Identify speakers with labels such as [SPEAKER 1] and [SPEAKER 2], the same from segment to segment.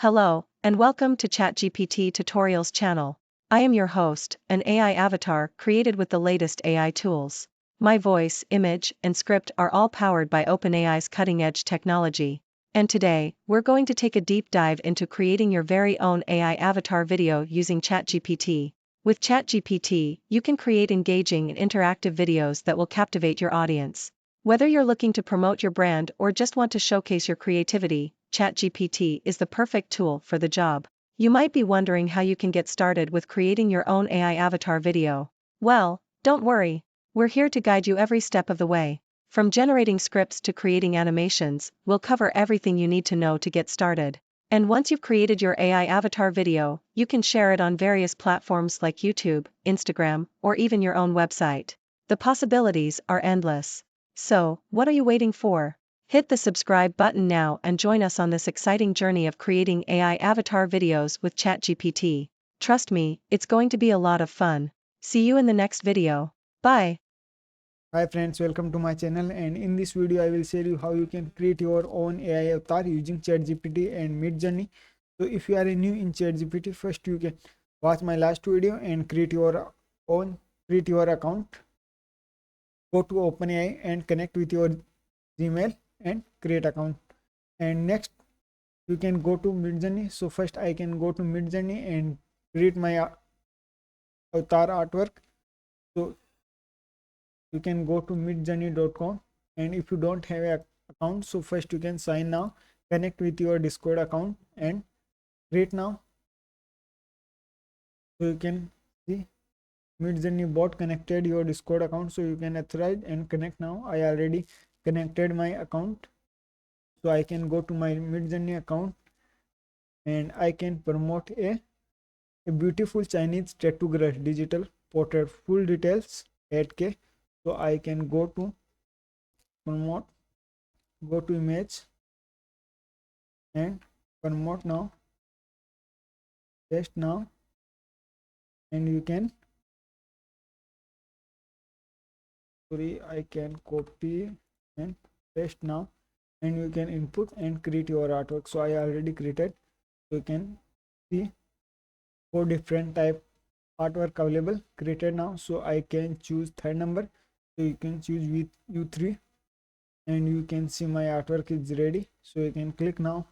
[SPEAKER 1] Hello, and welcome to ChatGPT Tutorials channel. I am your host, an AI avatar created with the latest AI tools. My voice, image, and script are all powered by OpenAI's cutting-edge technology. And today, we're going to take a deep dive into creating your very own AI avatar video using ChatGPT. With ChatGPT, you can create engaging and interactive videos that will captivate your audience. Whether you're looking to promote your brand or just want to showcase your creativity, ChatGPT is the perfect tool for the job. You might be wondering how you can get started with creating your own AI avatar video. Well, don't worry. We're here to guide you every step of the way. From generating scripts to creating animations, we'll cover everything you need to know to get started. And once you've created your AI avatar video, you can share it on various platforms like YouTube, Instagram, or even your own website. The possibilities are endless. So, what are you waiting for? Hit the subscribe button now and join us on this exciting journey of creating AI avatar videos with ChatGPT. Trust me, it's going to be a lot of fun. See you in the next video. Bye.
[SPEAKER 2] Hi friends, welcome to my channel, and in this video I will share you how you can create your own AI avatar using ChatGPT and Midjourney. So if you are new in ChatGPT, first you can watch my last video and create your account. Go to OpenAI and connect with your Gmail and create account. And next you can go to Midjourney. So first I can go to Midjourney and create my avatar artwork. So you can go to midjourney.com, and if you don't have an account, so first you can sign now, connect with your Discord account and create now. So you can see Midjourney bot connected your Discord account, so you can authorize and connect now. I already connected my account, so I can go to my Midjourney account and I can promote a beautiful Chinese tattoo brush digital portrait, full details 8K. So I can go to promote, go to image and promote now, paste now, and you can I can copy and paste now, and you can input and create your artwork. So I already created. So you can see 4 different type artwork available created now. So I can choose third number, so you can choose with U3, and you can see my artwork is ready. So you can click now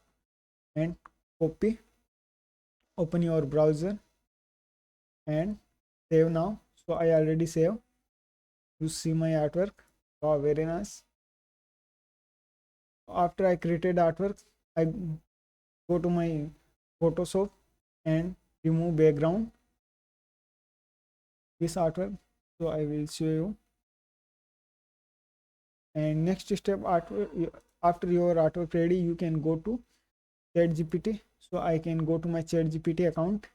[SPEAKER 2] and copy, open your browser and save now. So I already save. You see my artwork. Wow, very nice. After I created artwork, I go to my Photoshop and remove background this artwork. So I will show you. And next step, artwork, after your artwork ready, you can go to ChatGPT. So I can go to my ChatGPT account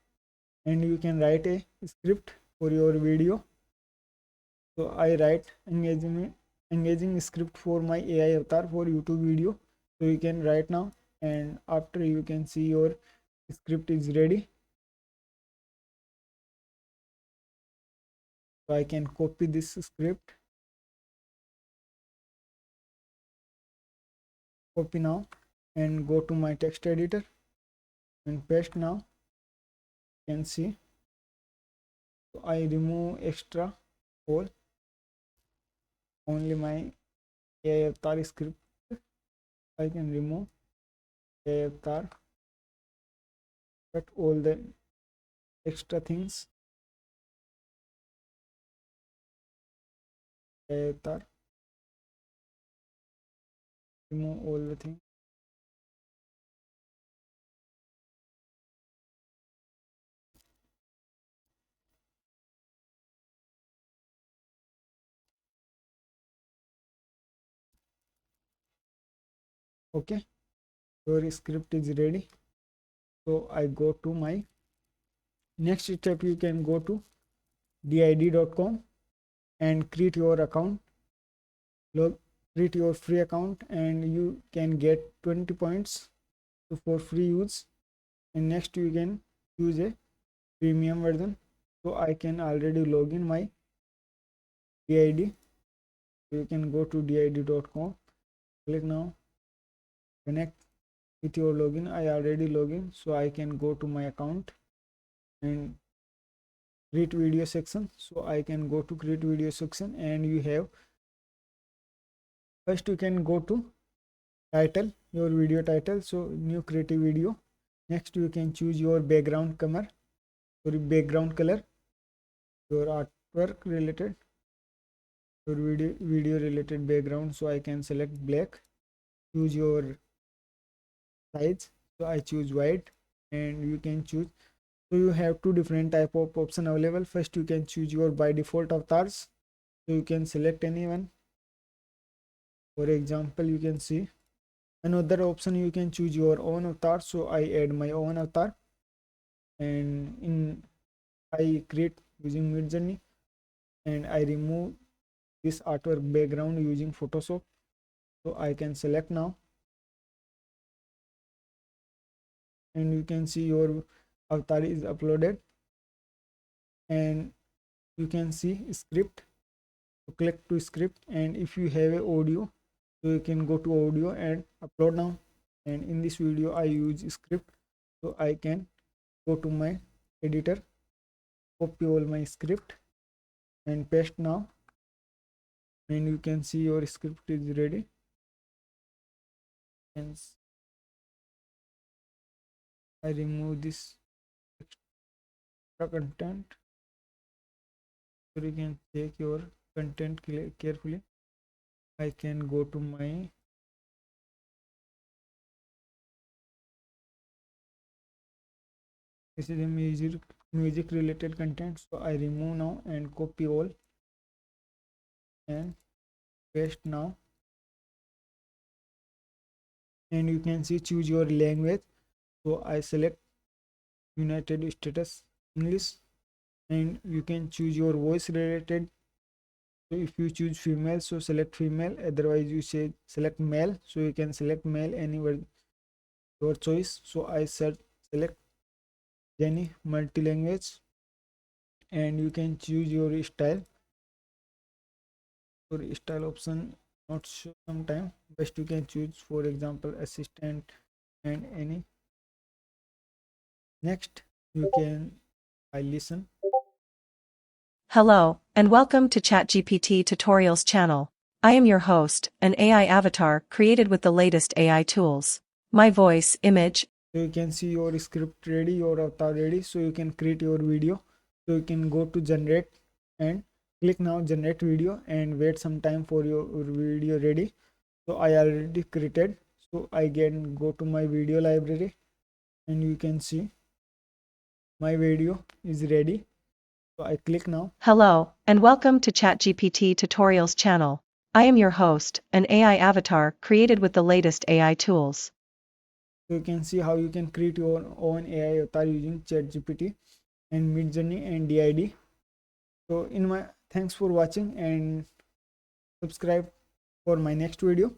[SPEAKER 2] and you can write a script for your video. So I write engaging script for my AI avatar for YouTube video. So you can write now, and after you can see your script is ready. So I can copy this script, copy now, and go to my text editor and paste now. You can see. So I remove extra all, only my AI avatar script I can remove. AI avatar, but all the extra things AI avatar, remove all the things. Okay, your script is ready. So I go to my next step. You can go to did.com and create your account, create your free account, and you can get 20 points for free use. And next you can use a premium version. So I can already log in my did. You can go to did.com, click now, connect, with your login. I already login, so I can go to my account and create video section. So I can go to create video section, and you have, first you can go to title, your video title, so new creative video. Next you can choose your background color, your artwork related, your video related background. So I can select black. Choose your size, so I choose white, and you can choose. So you have two different type of option available. First you can choose your by default avatars, so you can select anyone. For example, you can see another option, you can choose your own avatar. So I add my own avatar, and in I create using Midjourney, and I remove this artwork background using Photoshop. So I can select now, and you can see your avatar is uploaded, and you can see script. So click to script, and if you have a audio, so you can go to audio and upload now. And in this video I use script, so I can go to my editor, copy all my script and paste now, and you can see your script is ready. And I remove this extra content, so you can check your content carefully. I can go to my, this is a music related content, so I remove now and copy all and paste now. And you can see choose your language, so I select United States English, and you can choose your voice related. So if you choose female, so select female, otherwise you say select male, so you can select male anywhere, your choice. So I select Jenny multi-language, and you can choose your style. For style option not show sometime, best you can choose, for example, assistant and any. Next you can I listen.
[SPEAKER 1] Hello, and welcome to ChatGPT Tutorials channel. I am your host, an AI avatar created with the latest AI tools. My voice, image,
[SPEAKER 2] So you can see your script ready, your avatar ready, so you can create your video. So you can go to generate and click now generate video, and wait some time for your video ready. So I already created, so I can go to my video library, and you can see my video is ready. So I click now.
[SPEAKER 1] Hello, and welcome to ChatGPT Tutorials channel. I am your host, an AI avatar created with the latest AI tools.
[SPEAKER 2] So you can see how you can create your own AI avatar using ChatGPT and Midjourney and DID. So thanks for watching, and subscribe for my next video.